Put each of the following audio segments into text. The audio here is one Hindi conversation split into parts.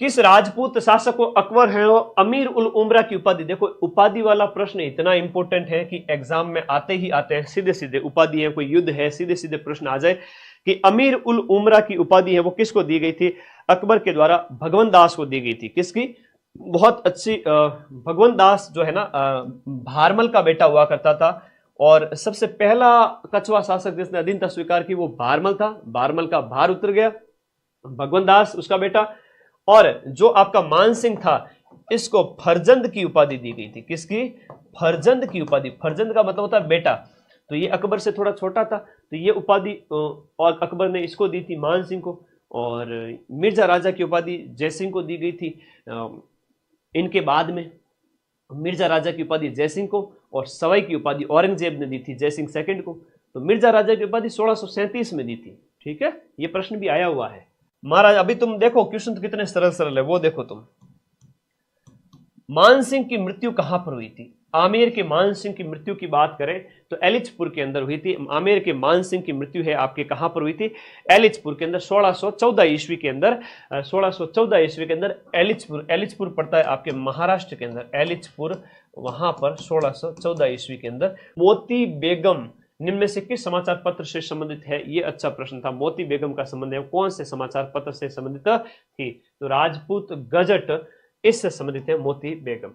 किस राजपूत शासक को अकबर है अमीर उल उमरा की उपाधि? देखो उपाधि वाला प्रश्न इतना इंपॉर्टेंट है कि एग्जाम में आते ही आते हैं, सीधे सीधे उपाधि है, कोई युद्ध है, सीधे सीधे प्रश्न आ जाए कि अमीर उल उमरा की उपाधि है वो किसको दी गई थी? अकबर के द्वारा भगवंत दास को दी गई थी। किसकी? बहुत अच्छी, भगवंत दास जो है ना भारमल का बेटा हुआ करता था, और सबसे पहला कछुआ शासक जिसने अधीनता स्वीकार की वो भारमल था। भारमल का भार उतर गया, भगवंत दास उसका बेटा, और जो आपका मान सिंह था इसको फरजंद की उपाधि दी गई थी। किसकी? फरजंद की उपाधि। फरजंद का मतलब होता है बेटा, तो ये अकबर से थोड़ा छोटा था, तो ये उपाधि और अकबर ने इसको दी थी मान सिंह को, और मिर्जा राजा की उपाधि जयसिंह को दी गई थी। इनके बाद में मिर्जा राजा की उपाधि जयसिंह को और सवाई की उपाधि औरंगजेब ने दी थी जयसिंह सेकंड को। तो मिर्जा राजा की उपाधि 1637 में दी थी। ठीक है, ये प्रश्न भी आया हुआ है। महाराज अभी तुम देखो क्वेश्चन तो कितने सरल सरल है, वो देखो तुम। मान सिंह की मृत्यु कहां पर हुई थी? आमेर के मान सिंह की मृत्यु की बात करें तो एलिचपुर के अंदर हुई थी। आमेर के मान सिंह की मृत्यु है आपके कहां पर हुई थी? एलिचपुर के अंदर 1614 ईस्वी के अंदर। 1614 ईस्वी के अंदर एलिचपुर पड़ता है आपके महाराष्ट्र के अंदर, एलिचपुर, वहां पर 1614 ईस्वी के अंदर। मोती बेगम निम्न में से किस समाचार पत्र से संबंधित है? ये अच्छा प्रश्न था। मोती बेगम का संबंध है कौन से समाचार पत्र से संबंधित थी? तो राजपूत गजट इससे संबंधित है मोती बेगम।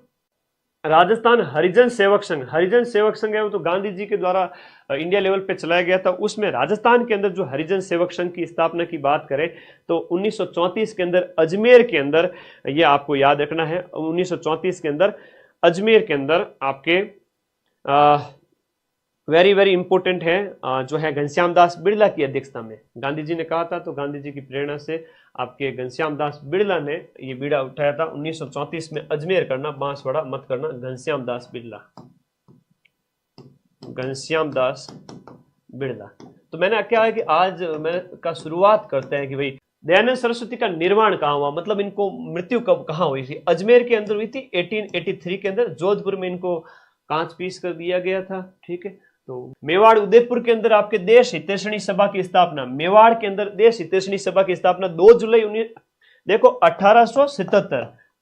राजस्थान हरिजन सेवक संघ, हरिजन सेवक संघ है वो तो गांधी जी के द्वारा इंडिया लेवल पे चलाया गया था। उसमें राजस्थान के अंदर जो हरिजन सेवक संघ की स्थापना की बात करें तो 1934 के अंदर अजमेर के अंदर, ये आपको याद रखना है, 1934 के अंदर अजमेर के अंदर आपके वेरी वेरी इंपॉर्टेंट है जो है घनश्याम दास बिड़ला की अध्यक्षता में। गांधी जी ने कहा था, तो गांधी जी की प्रेरणा से आपके घनश्याम दास बिड़ला ने ये बीड़ा उठाया था 1934 में। अजमेर करना, बांसवाड़ा मत करना। घनश्याम दास बिड़ला, घनश्याम दास बिड़ला। तो मैंने क्या है कि आज मैं का शुरुआत करते हैं कि भाई दयानंद सरस्वती का निर्माण कहाँ हुआ, मतलब इनको मृत्यु कब कहाँ हुई थी? अजमेर के अंदर हुई थी 1883 के अंदर। जोधपुर में इनको कांच पीस कर दिया गया था। ठीक है, तो मेवाड़ उदयपुर के अंदर आपके देश हितैषणी सभा की स्थापना, मेवाड़ के अंदर देश हितैषणी सभा की स्थापना 2 जुलाई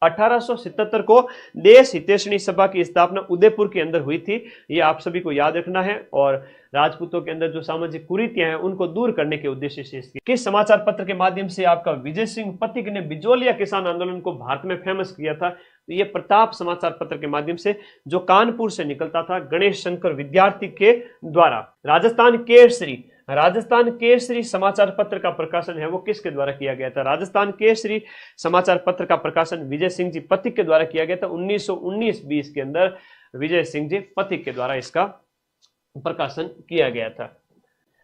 1877 को देश हितैषणी सभा की स्थापना उदयपुर के अंदर हुई थी। ये आप सभी को याद रखना है। और राजपूतों के अंदर जो सामाजिक कुरीतियां हैं उनको दूर करने के उद्देश्य से किस समाचार पत्र के माध्यम से आपका विजय सिंह पथिक ने बिजोलिया किसान आंदोलन को भारत में फेमस किया था? तो ये प्रताप समाचार पत्र के माध्यम से, जो कानपुर से निकलता था गणेश शंकर विद्यार्थी के द्वारा। राजस्थान केसरी समाचार पत्र का प्रकाशन है वो किसके द्वारा किया गया था? राजस्थान केसरी समाचार पत्र का प्रकाशन विजय सिंह जी पथिक के द्वारा किया गया था 1919-20 के अंदर। विजय सिंह जी पथिक के द्वारा इसका प्रकाशन किया गया था।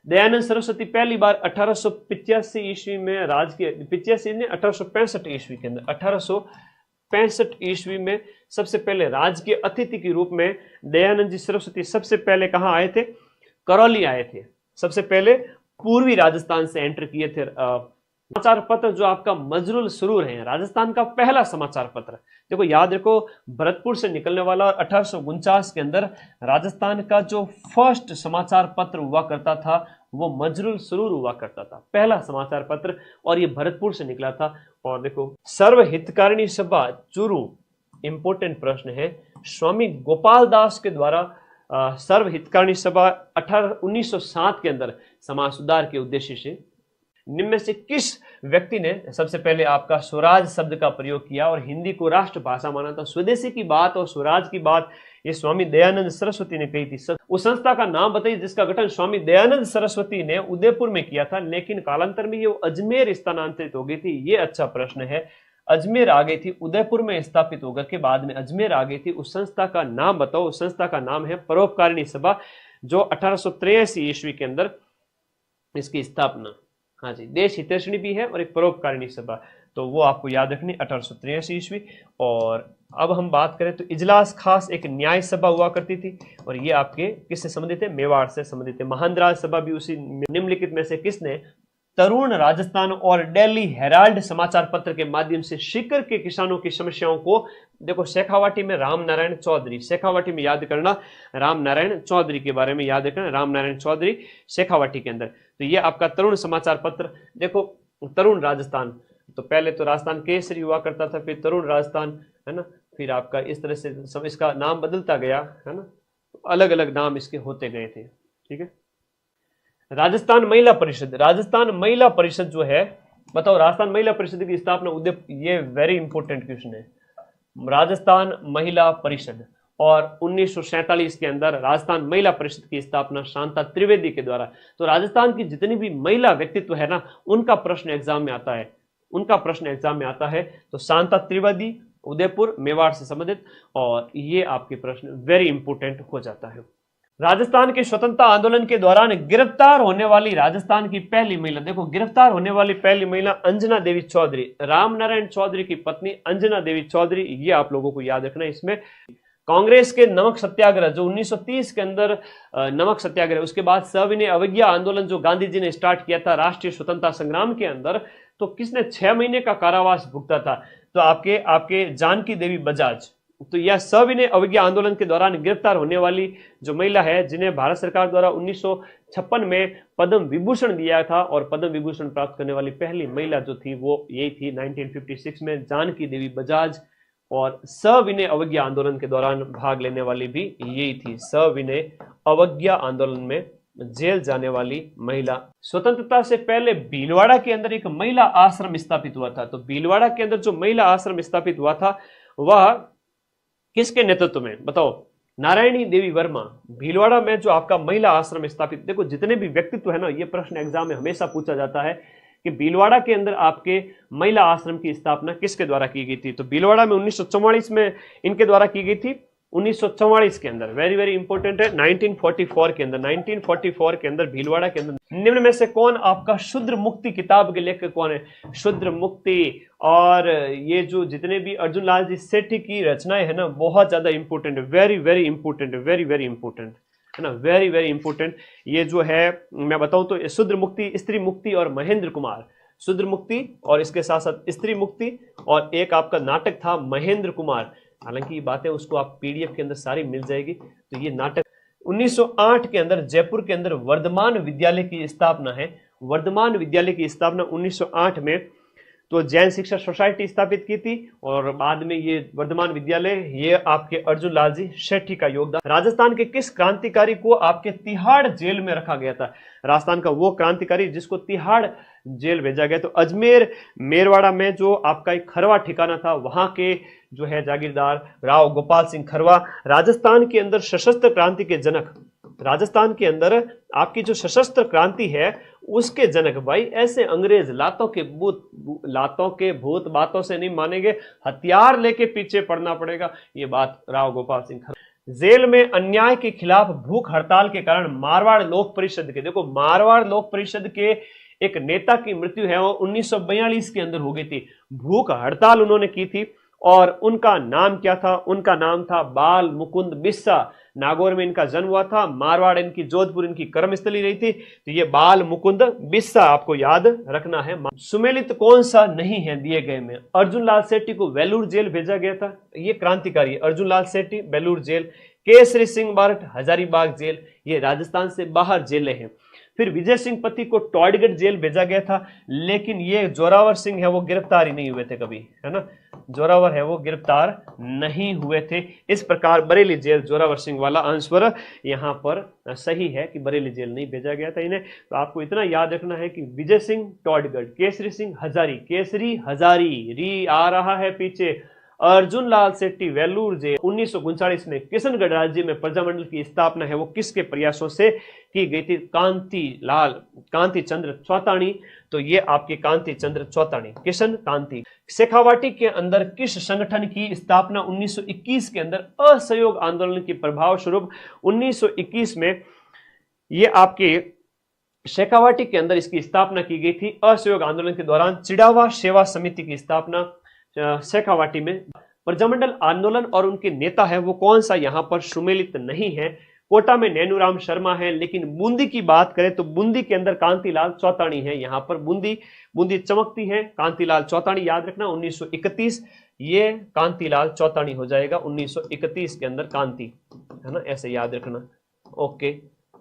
दयानंद सरस्वती पहली बार 1885 ईस्वी में 1865 ईस्वी के अंदर, 1865 ईस्वी में सबसे पहले राजकीय अतिथि के रूप में दयानंद जी सरस्वती सबसे पहले कहां आए थे? करौली आए थे। सबसे पहले पूर्वी राजस्थान से एंटर किए थे। समाचार पत्र जो आपका मजरुल सुरूर है, राजस्थान का पहला समाचार पत्र। देखो याद रखो, भरतपुर से निकलने वाला, और 1849 के अंदर राजस्थान का जो फर्स्ट समाचार पत्र हुआ करता था वो मजरुल सुरूर हुआ करता था, पहला समाचार पत्र, और ये भरतपुर से निकला था। और देखो सर्व हितकारिणी सभा चूरू, इंपोर्टेंट प्रश्न है, स्वामी गोपाल दास के द्वारा सर्व हितकारिणी सभा 1907 के अंदर समाज सुधार के उद्देश्य से निम्न में से किस व्यक्ति ने सबसे पहले आपका स्वराज शब्द का प्रयोग किया और हिंदी को राष्ट्रभाषा माना था? स्वदेशी की बात और स्वराज की बात ये स्वामी दयानंद सरस्वती ने कही थी। उस संस्था का नाम बताइए जिसका गठन स्वामी दयानंद सरस्वती ने उदयपुर में किया था, लेकिन कालांतर में ये अजमेर स्थानांतरित हो गई थी। ये अच्छा प्रश्न है। अजमेर आ गई थी, उदयपुर में स्थापित होकर के बाद में अजमेर आ गई थी। उस संस्था का नाम बताओ। उस संस्था का नाम है परोपकारिणी सभा, जो 1883 ईस्वी के अंदर इसकी स्थापना। हाँ जी, देश हितैषणी भी है और एक परोपकारिणी सभा, तो वो आपको याद रखनी 1883 ईस्वी। और अब हम बात करें तो इजलास खास एक न्याय सभा हुआ करती थी, और ये आपके किससे संबंधित है? मेवाड़ से संबंधित है। महानराज सभा भी उसी निम्नलिखित में से किसने? तरुण राजस्थान और दिल्ली हेराल्ड समाचार पत्र के माध्यम से सीकर के किसानों की समस्याओं को, देखो शेखावाटी में राम नारायण चौधरी, शेखावाटी में याद करना, राम नारायण चौधरी के बारे में याद रखना, राम नारायण चौधरी शेखावाटी के अंदर। तो ये आपका तरुण समाचार पत्र। देखो तरुण राजस्थान, तो पहले तो राजस्थान केसरी हुआ करता था, फिर तरुण राजस्थान, है ना, फिर आपका इस तरह से सब इसका नाम बदलता गया, है ना, अलग अलग नाम इसके होते गए थे। ठीक है। राजस्थान महिला परिषद, राजस्थान महिला परिषद जो है, बताओ राजस्थान महिला परिषद की स्थापना उदयपुर, ये वेरी इंपॉर्टेंट क्वेश्चन है। राजस्थान महिला परिषद, और 1947 के अंदर राजस्थान महिला परिषद की स्थापना शांता त्रिवेदी के द्वारा। तो राजस्थान की जितनी भी महिला व्यक्तित्व है ना, उनका प्रश्न एग्जाम में आता है, उनका प्रश्न एग्जाम में आता है। तो शांता त्रिवेदी, उदयपुर, मेवाड़ से संबंधित, और ये आपके प्रश्न वेरी इंपॉर्टेंट हो जाता है। राजस्थान के स्वतंत्रता आंदोलन के दौरान गिरफ्तार होने वाली राजस्थान की पहली महिला, देखो गिरफ्तार होने वाली पहली महिला अंजना देवी चौधरी, रामनारायण चौधरी की पत्नी अंजना देवी चौधरी, ये आप लोगों को याद रखना है। इसमें कांग्रेस के नमक सत्याग्रह जो 1930 के अंदर नमक सत्याग्रह, उसके बाद सविनय अवज्ञा आंदोलन जो गांधी जी ने स्टार्ट किया था राष्ट्रीय स्वतंत्रता संग्राम के अंदर, तो किसने 6 महीने का कारावास भुगता था? तो आपके जानकी देवी बजाज। तो यह सविनय अवज्ञा आंदोलन के दौरान गिरफ्तार होने वाली जो महिला है, जिन्हें भारत सरकार द्वारा 1956 में पद्म विभूषण दिया था, और पद्म विभूषण प्राप्त करने वाली पहली महिला जो थी वो यही थी 1956 में, जानकी देवी बजाज। और सविनय अवज्ञा आंदोलन के दौरान भाग लेने वाली भी यही थी, सविनय अवज्ञा आंदोलन में जेल जाने वाली महिला। स्वतंत्रता से पहले भीलवाड़ा के अंदर एक महिला आश्रम स्थापित हुआ था। तो भीलवाड़ा के अंदर जो महिला आश्रम स्थापित हुआ था वह किसके नेतृत्व में, बताओ? नारायणी देवी वर्मा। भीलवाड़ा में जो आपका महिला आश्रम स्थापित, देखो जितने भी व्यक्तित्व है ना, ये प्रश्न एग्जाम में हमेशा पूछा जाता है कि भीलवाड़ा के अंदर आपके महिला आश्रम की स्थापना किसके द्वारा की गई थी? तो भीलवाड़ा में 1944 में इनके द्वारा की गई थी, 1944 के अंदर, वेरी वेरी इंपॉर्टेंट है, 1944 के अंदर, 1944 के अंदर भीलवाड़ा के अंदर। निम्न में से कौन आपका शुद्र मुक्ति किताब के लेखक कौन है? शुद्र मुक्ति, और ये जो जितने भी अर्जुन लाल जी सेठी की रचनाएं है ना, बहुत ज्यादा इंपॉर्टेंट है, वेरी वेरी इंपॉर्टेंट है, वेरी वेरी इंपॉर्टेंट है ना, वेरी वेरी इंपॉर्टेंट। ये जो है मैं बताऊं तो शुद्र मुक्ति, स्त्री मुक्ति और महेंद्र कुमार, शुद्र मुक्ति और इसके साथ साथ स्त्री मुक्ति, और एक आपका नाटक था महेंद्र कुमार। हालांकि ये बातें उसको आप पीडीएफ के अंदर सारी मिल जाएगी। तो ये नाटक 1908 के अंदर जयपुर के अंदर वर्धमान विद्यालय की स्थापना है। वर्धमान विद्यालय की स्थापना 1908 में तो जैन शिक्षा सोसाइटी स्थापित की थी, और बाद में ये वर्धमान विद्यालय, ये आपके अर्जुन लाल जी सेठी का योगदान। राजस्थान के किस क्रांतिकारी को आपके तिहाड़ जेल में रखा गया था? राजस्थान का वो क्रांतिकारी जिसको तिहाड़ जेल भेजा गया। तो अजमेर मेरवाड़ा में जो आपका एक खरवा ठिकाना था, वहां के जो है जागीरदार राव गोपाल सिंह खरवा। राजस्थान के अंदर सशस्त्र क्रांति के जनक, राजस्थान के अंदर आपकी जो सशस्त्र क्रांति है उसके जनक, भाई ऐसे अंग्रेज लातों के भूत बातों से नहीं मानेंगे, हथियार लेके पीछे पड़ना पड़ेगा। ये बात राव गोपाल सिंह खरवा। जेल में अन्याय के खिलाफ भूख हड़ताल के कारण मारवाड़ लोक परिषद के, देखो मारवाड़ लोक परिषद के एक नेता की मृत्यु है वो 1942 के अंदर हो गई थी। भूख हड़ताल उन्होंने की थी, और उनका नाम क्या था? उनका नाम था बाल मुकुंद बिस्सा। नागौर में इनका जन्म हुआ था, मारवाड़ इनकी, जोधपुर इनकी कर्मस्थली रही थी। तो ये बाल मुकुंद बिस्सा आपको याद रखना है। सुमेलित कौन सा नहीं है दिए गए में? अर्जुन लाल सेठी को वेलूर जेल भेजा गया था, ये क्रांतिकारी अर्जुन लाल सेठी, वेलूर जेल। केसरी सिंह बारठ हजारीबाग जेल, ये राजस्थान से बाहर जेलें हैं। फिर विजय सिंह पति को टॉडगढ़ जेल भेजा गया था, लेकिन ये जोरावर सिंह है वो गिरफ्तार ही नहीं हुए थे कभी, है ना, जोरावर है वो गिरफ्तार नहीं हुए थे। इस प्रकार बरेली जेल, जोरावर सिंह वाला आंसर यहाँ पर सही है कि बरेली जेल नहीं भेजा गया था इन्हें। तो आपको इतना याद रखना है कि विजय सिंह टॉडगढ़, केसरी सिंह हजारी, केसरी हजारी, री आ रहा है पीछे, अर्जुन लाल सेठी वेलूर जेल। 1939 में किशनगढ़ राज्य में प्रजामंडल की स्थापना है वो किसके प्रयासों से की गई थी? कांति चंद्र चौतानी। तो ये आपके कांति चंद्र चौतानी, किशन कांति। शेखावाटी के अंदर किस संगठन की स्थापना 1921 के अंदर असहयोग आंदोलन के प्रभाव स्वरूप 1921 में ये आपके शेखावाटी के अंदर इसकी स्थापना की गई थी? असहयोग आंदोलन के दौरान चिड़ावा सेवा समिति की स्थापना शेखावाटी में। प्रजामंडल आंदोलन और उनके नेता है वो कौन सा यहाँ पर सुमेलित नहीं है? कोटा में नैनूराम शर्मा है, लेकिन बूंदी की बात करें तो बूंदी के अंदर कांतिलाल चौतानी है। यहाँ पर बूंदी चमकती है, कांतिलाल चौतानी याद रखना। 1931 ये कांतिलाल चौतानी हो जाएगा, 1931 के अंदर कांति, है ना, ऐसे याद रखना। ओके,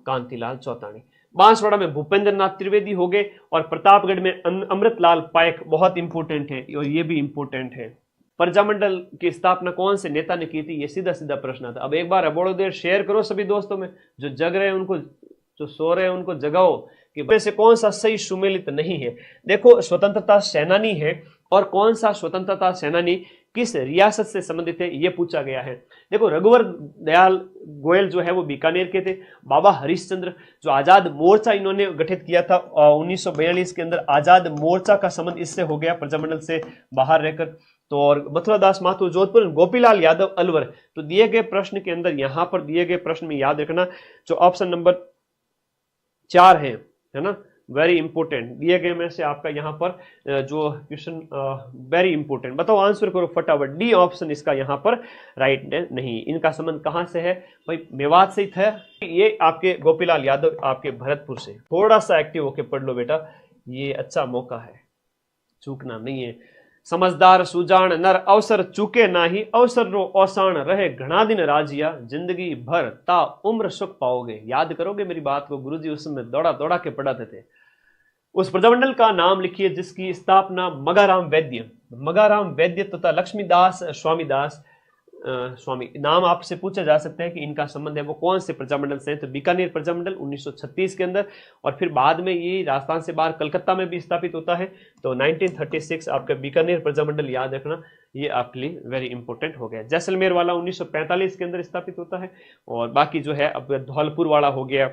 कांतिलाल चौतानी। बांसवाड़ा में भूपेंद्र नाथ त्रिवेदी हो गए, और प्रतापगढ़ में अमृतलाल पायक, बहुत इंपोर्टेंट है और ये भी इंपोर्टेंट है। प्रजामंडल की स्थापना कौन से नेता ने की थी, ये सीधा सीधा प्रश्न था। अब एक बार अबोड़ो देर शेयर करो सभी दोस्तों में, जो जग रहे हैं उनको, जो सो रहे हैं उनको जगाओ कि वैसे से कौन सा सही सुमेलित नहीं है। देखो स्वतंत्रता सेनानी है, और कौन सा स्वतंत्रता सेनानी किस रियासत से संबंधित है ये पूछा गया है। देखो रघुवर दयाल गोयल जो है वो बीकानेर के थे। बाबा हरिश्चंद्र जो आजाद मोर्चा इन्होंने गठित किया था 1942 के अंदर, आजाद मोर्चा का संबंध इससे हो गया प्रजामंडल से बाहर रहकर। तो और मथुरादास माथुर जोधपुर, गोपीलाल यादव अलवर। तो दिए गए प्रश्न के अंदर, यहां पर दिए गए प्रश्न में याद रखना जो ऑप्शन नंबर 4 है ना, वेरी इंपोर्टेंट दिए गए में से आपका यहाँ पर जो क्वेश्चन वेरी इंपोर्टेंट, बताओ आंसर करो फटाफट। डी ऑप्शन इसका यहाँ पर राइट नहीं। इनका संबंध कहाँ से है भाई, मेवात से ही था। ये आपके गोपीलाल यादव आपके भरतपुर से। थोड़ा सा एक्टिव होके पढ़ लो बेटा, ये अच्छा मौका है, चूकना नहीं है। समझदार सुजान नर अवसर चूके नाही, अवसर रो औसाण रहे घना दिन राजिया, जिंदगी भर ता उम्र सुख पाओगे। याद करोगे मेरी बात को, गुरुजी उस समय दौड़ा दौड़ा के पढ़ाते थे। उस प्रजामंडल का नाम लिखिए जिसकी स्थापना मगाराम वैद्य तथा लक्ष्मीदास स्वामीदास स्वामी, नाम आपसे पूछा जा सकता है कि इनका संबंध है वो कौन से प्रजामंडल से है। तो बीकानेर प्रजामंडल 1936 के अंदर, और फिर बाद में ये राजस्थान से बाहर कलकत्ता में भी स्थापित होता है। तो 1936 आपका बीकानेर प्रजामंडल याद रखना, ये आपके लिए वेरी इंपॉर्टेंट हो गया। जैसलमेर वाला 1945 के अंदर स्थापित होता है, और बाकी जो है अब धौलपुर वाला हो गया,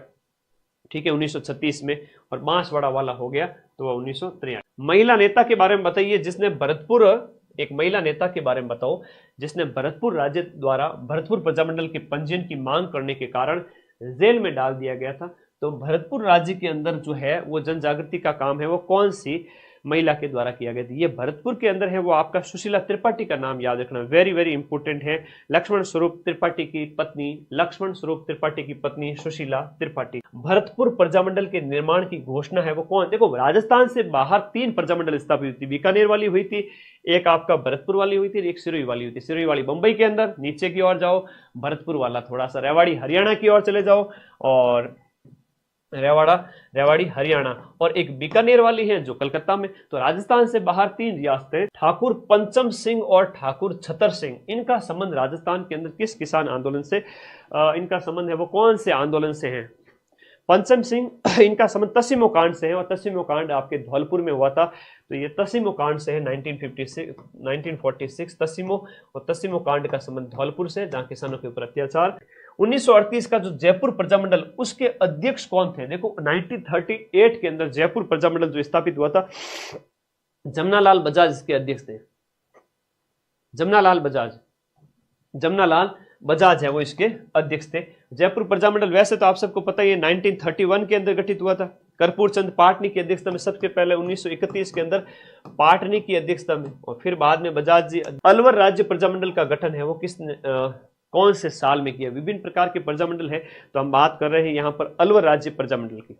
ठीक है 1936 में, और बांसवाड़ा वाला हो गया तो 1963। महिला नेता के बारे में बताइए जिसने भरतपुर, एक महिला नेता के बारे में बताओ जिसने भरतपुर राज्य द्वारा भरतपुर प्रजामंडल के पंजीयन की मांग करने के कारण जेल में डाल दिया गया था। तो भरतपुर राज्य के अंदर जो है वो जन जागृति का काम है वो कौन सी महिला के द्वारा किया गया था, ये भरतपुर के अंदर है, वो आपका सुशीला त्रिपाठी का नाम याद रखना, वेरी वेरी इंपॉर्टेंट है। लक्ष्मण स्वरूप त्रिपाठी की पत्नी सुशीला त्रिपाठी। भरतपुर प्रजामंडल के निर्माण की घोषणा है वो कौन, देखो राजस्थान से बाहर 3 प्रजामंडल स्थापित हुई थी, बीकानेर वाली हुई थी, एक आपका भरतपुर वाली हुई थी, एक सिरोही वाली हुई थी। सिरोही वाली बंबई के अंदर नीचे की ओर जाओ, भरतपुर वाला थोड़ा सा रेवाड़ी हरियाणा की ओर चले जाओ, और रेवाड़ी हरियाणा, और एक बीकानेर वाली है जो कलकत्ता में। तो राजस्थान से बाहर 3 रियासतें, ठाकुर पंचम सिंह और ठाकुर छतर सिंह, इनका संबंध राजस्थान के अंदर किस किसान आंदोलन से इनका संबंध है, वो कौन से आंदोलन से है। पंचम सिंह इनका संबंध तसीमो कांड से है, और तसीमो कांड आपके धौलपुर में हुआ था। तो ये तसीमो कांड से है 1946 तसीमो, और तसीमो कांड का संबंध धौलपुर से जहां किसानों के ऊपर अत्याचार। 1938 का जो जयपुर प्रजामंडल, उसके अध्यक्ष कौन थे, देखो 1938 के अंदर जयपुर प्रजामंडल जो स्थापित हुआ था, जमनालाल बजाज इसके अध्यक्ष थे। जमनालाल बजाज है वो इसके अध्यक्ष थे। जयपुर प्रजामंडल वैसे तो आप सबको पता ही है 1931 के अंदर गठित हुआ था, कर्पूर चंद पाटनी की अध्यक्षता में सबसे पहले 1931 के अंदर पाटनी की अध्यक्षता में, और फिर बाद में बजाज जी। अलवर राज्य प्रजामंडल का गठन है वो किसने कौन से साल में किया। विभिन्न प्रकार के प्रजामंडल है, तो हम बात कर रहे हैं यहाँ पर अलवर राज्य प्रजामंडल की।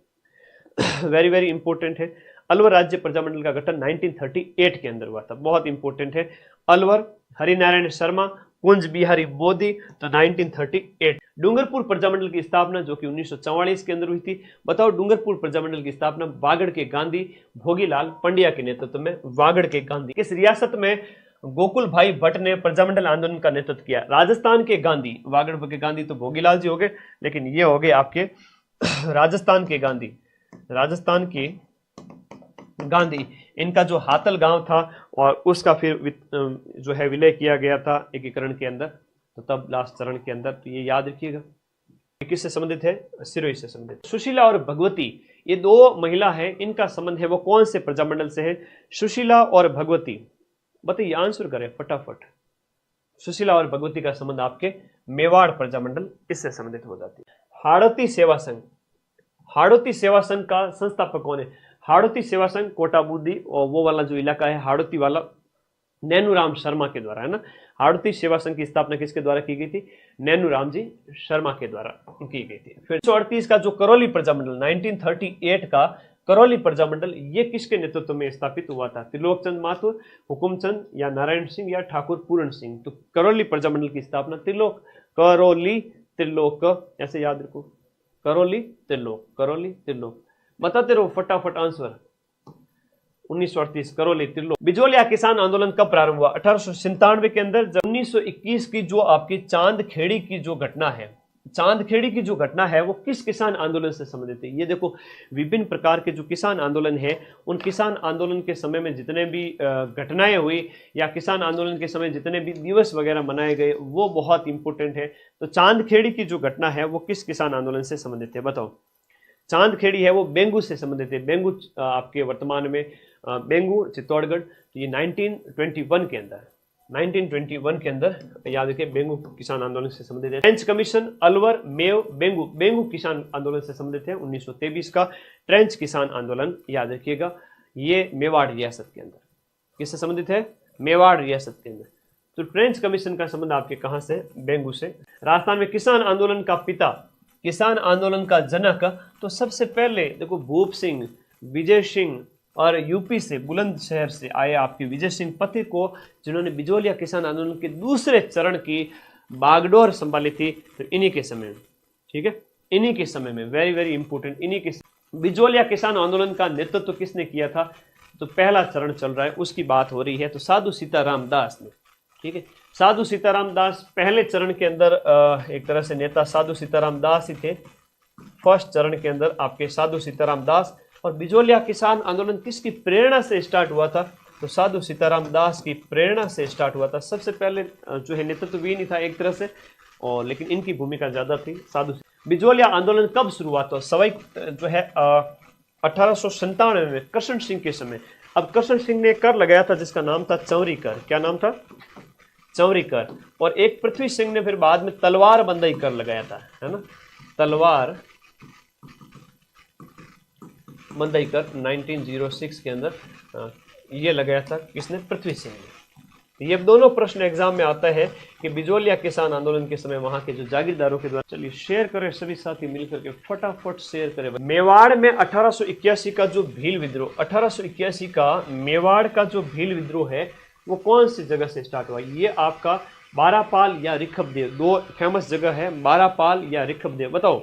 वेरी वेरी इंपॉर्टेंट है, अलवर राज्य प्रजामंडल का गठन 1938 के अंदर हुआ था, बहुत इंपॉर्टेंट है। अलवर, हरिनारायण शर्मा, कुंज बिहारी मोदी, तो 1938। डूंगरपुर प्रजामंडल की स्थापना जो कि 1944 के अंदर हुई थी। बताओ डूंगरपुर प्रजामंडल की स्थापना वागड़ के गांधी भोगीलाल पंड्या के नेतृत्व में, वागड़ के गांधी। किस रियासत में गोकुल भाई भट्ट ने प्रजामंडल आंदोलन का नेतृत्व किया, राजस्थान के गांधी। वागड़ के गांधी तो भोगीलाल जी हो गए, लेकिन ये हो गए आपके राजस्थान के गांधी, राजस्थान के गांधी। इनका जो हातल गांव था और उसका फिर जो है विलय किया गया था एकीकरण के अंदर, तो तब लास्ट चरण के अंदर। तो ये याद रखिएगा, किससे संबंधित है, सिरोही से संबंधित। सुशीला और भगवती ये 2 महिला है, इनका संबंध है वो कौन से प्रजामंडल से है, सुशीला और भगवती, बताइए आंसर करें फटाफट। सुशीला और भगवती का संबंध आपके मेवाड़ प्रजामंडल इससे संबंधित हो जाती है। हाड़ौती सेवा संघ, हाड़ौती सेवा संघ का संस्थापक कौन है, हाड़ौती सेवा संघ कोटाबूदी और वो वाला जो इलाका है हाड़ौती वाला, नैनूराम शर्मा के द्वारा, है ना। हाड़ौती सेवा संघ की स्थापना किसके द्वारा की गई थी, नैनूराम जी शर्मा के द्वारा की गई थी। फिर 1938 का जो करौली प्रजामंडल, 1938 का करौली प्रजामंडल, ये किसके नेतृत्व में स्थापित हुआ था, त्रिलोकचंद माथुर, हुकुमचंद या नारायण सिंह या ठाकुर पूर्ण सिंह। तो करौली प्रजामंडल की स्थापना त्रिलोक, करौली त्रिलोक ऐसे याद रखो, करौली त्रिलोक, करौली त्रिलोक। बताते रहो फटाफट आंसर। 1938 करौली त्रिलोक। बिजोलिया किसान आंदोलन कब प्रारंभ हुआ? 1897 के अंदर। 1921 की जो आपकी चांदखेड़ी की जो घटना है, चांदखेड़ी की जो घटना है वो किस किसान आंदोलन से संबंधित है? ये देखो विभिन्न प्रकार के जो किसान आंदोलन है, उन किसान आंदोलन के समय में जितने भी घटनाएं हुई या किसान आंदोलन के समय जितने भी दिवस वगैरह मनाए गए वो बहुत इंपॉर्टेंट है। तो चांदखेड़ी की जो घटना है वो किस किसान आंदोलन से संबंधित है? बताओ। चांदखेड़ी है वो बेंगू से संबंधित है। बेंगू आपके वर्तमान में बेंगू चित्तौड़गढ़। तो ये 1921 के अंदर, 1921 के अंदर याद रखिए बेंगू किसान आंदोलन से संबंधित है। ट्रेंच कमीशन, अलवर, मेव, बेंगू, बेंगू किसान आंदोलन से संबंधित है 1923 का। ट्रेंच किसान आंदोलन याद रखिएगा ये मेवाड़ रियासत के अंदर, किससे संबंधित है? मेवाड़ रियासत के अंदर। तो ट्रेंच कमीशन का संबंध आपके कहां से? बेंगू से। राजस्थान में किसान आंदोलन का पिता, किसान आंदोलन का जनक, तो सबसे पहले देखो भूप सिंह, विजय सिंह और यूपी से बुलंदशहर से आए आपके विजय सिंह पति को, जिन्होंने बिजोलिया किसान आंदोलन के दूसरे चरण की बागडोर संभाली थी, तो इन्हीं के समय में, ठीक है, इन्हीं के समय में, वेरी वेरी इंपॉर्टेंट, इन्हीं के। बिजोलिया किसान आंदोलन का नेतृत्व किसने किया था? तो पहला चरण चल रहा है उसकी बात हो रही है, तो साधु सीताराम दास ने, ठीक है। साधु सीताराम दास पहले चरण के अंदर एक तरह से नेता साधु सीताराम दास ही थे, फर्स्ट चरण के अंदर आपके साधु सीताराम दास। और बिजोलिया किसान आंदोलन किसकी प्रेरणा से स्टार्ट हुआ था? तो साधु सीताराम दास की प्रेरणा से स्टार्ट हुआ था। सबसे पहले जो है नेतृत्व भी नहीं था एक तरह से, और लेकिन इनकी भूमिका ज्यादा थी। साधु बिजोलिया आंदोलन कब शुरू हुआ? तो सवाई जो है 1897 में कृष्ण सिंह के समय। अब कृष्ण सिंह ने कर लगाया था जिसका नाम था चौरी कर। क्या नाम था? चौरी कर। और एक पृथ्वी सिंह ने फिर बाद में तलवार बंदाई कर लगाया था, है ना, तलवार बंदाई कर 1906 के अंदर ये लगाया था किसने? पृथ्वी सिंह ने। ये दोनों प्रश्न एग्जाम में आता है कि बिजोलिया किसान आंदोलन के समय वहां के जो जागीरदारों के द्वारा। चलिए शेयर करें सभी साथी मिलकर के, फटाफट शेयर करें। मेवाड़ में 1881 का जो भील विद्रोह, 1881 का मेवाड़ का जो भील विद्रोह है वो कौन सी जगह से स्टार्ट हुआ? ये आपका बारापाल या रिखबदेव, दो फेमस जगह है, बारापाल या रिखबदेव। बताओ,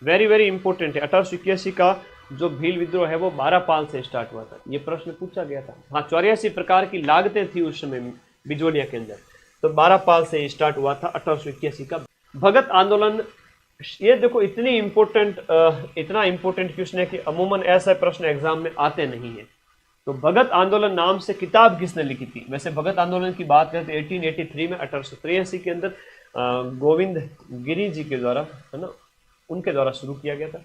वेरी वेरी इंपॉर्टेंट है। 1881 का जो भील विद्रोह है वो बारापाल से स्टार्ट हुआ था, ये प्रश्न पूछा गया था। हाँ, 84 प्रकार की लागतें थी उस समय बिजोलिया के अंदर, तो बारापाल से स्टार्ट हुआ था 1881 का। भगत आंदोलन, ये देखो इतना इंपॉर्टेंट क्वेश्चन है कि अमूमन ऐसा प्रश्न एग्जाम में आते नहीं है। तो भगत आंदोलन नाम से किताब किसने लिखी थी? वैसे भगत आंदोलन की बात करें तो 1883 में 1883 के अंदर गोविंद गिरी जी के द्वारा, है ना, उनके द्वारा शुरू किया गया था।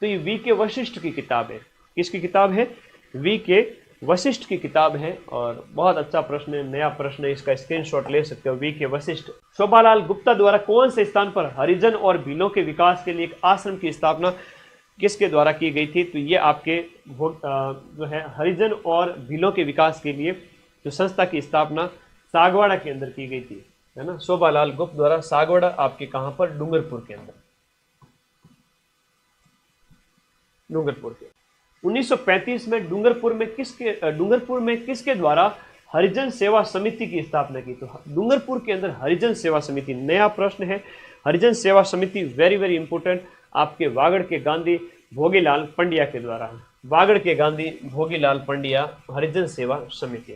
तो ये वी के वशिष्ठ की किताब है। किसकी किताब है? वी के वशिष्ठ की किताब है। और बहुत अच्छा प्रश्न है, नया प्रश्न है, इसका स्क्रीनशॉट ले सकते हो। वी के वशिष्ठ। शोभालाल गुप्ता द्वारा कौन से स्थान पर हरिजन और भीलों के विकास के लिए एक आश्रम की स्थापना किसके द्वारा की गई थी? तो ये आपके जो है हरिजन और भीलों के विकास के लिए जो संस्था की स्थापना सागवाड़ा के अंदर की गई थी, है ना, शोभालाल गुप्त द्वारा। सागवाड़ा आपके कहां पर? डूंगरपुर के अंदर, डूंगरपुर के। 1935 में डूंगरपुर में किसके द्वारा हरिजन सेवा समिति की स्थापना की? तो डूंगरपुर के अंदर हरिजन सेवा समिति, नया प्रश्न है। हरिजन सेवा समिति वेरी वेरी इंपॉर्टेंट, आपके वागड़ के गांधी भोगीलाल पंड्या के द्वारा। वागड़ के गांधी भोगीलाल पंड्या, हरिजन सेवा समिति।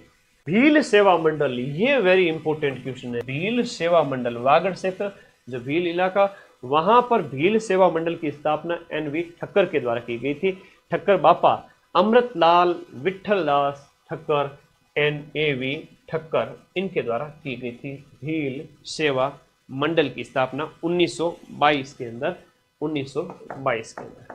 भील सेवा मंडल, ये वेरी इंपॉर्टेंट क्वेश्चन है। भील सेवा मंडल, वागड़ क्षेत्र जो भील इलाका, वहां पर भील सेवा मंडल की स्थापना NV ठक्कर के द्वारा की गई थी। ठक्कर बापा अमृतलाल विठल दास ठक्कर, NAV ठक्कर, इनके द्वारा की गई थी भील सेवा मंडल की स्थापना 1922 के अंदर, 1922 के अंदर।